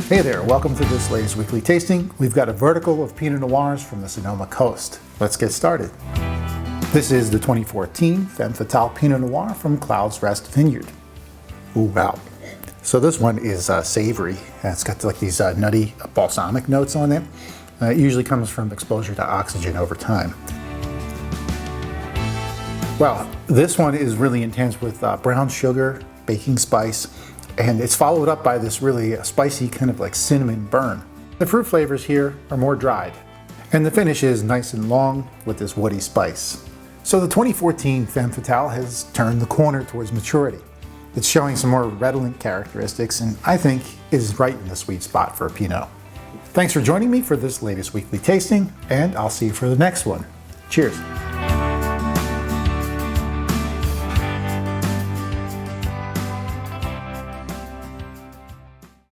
Hey there, welcome to this latest weekly tasting. We've got a vertical of Pinot Noirs from the Sonoma Coast. Let's get started. This is the 2014 Femme Fatale Pinot Noir from Cloud's Rest Vineyard. Ooh, wow. So this one is savory, and it's got like these nutty balsamic notes on it. It usually comes from exposure to oxygen over time. Well, this one is really intense with brown sugar, baking spice, and it's followed up by this really spicy kind of like cinnamon burn. The fruit flavors here are more dried, and the finish is nice and long with this woody spice. So the 2014 Femme Fatale has turned the corner towards maturity. It's showing some more redolent characteristics, and I think is right in the sweet spot for a Pinot. Thanks for joining me for this latest weekly tasting, and I'll see you for the next one. Cheers.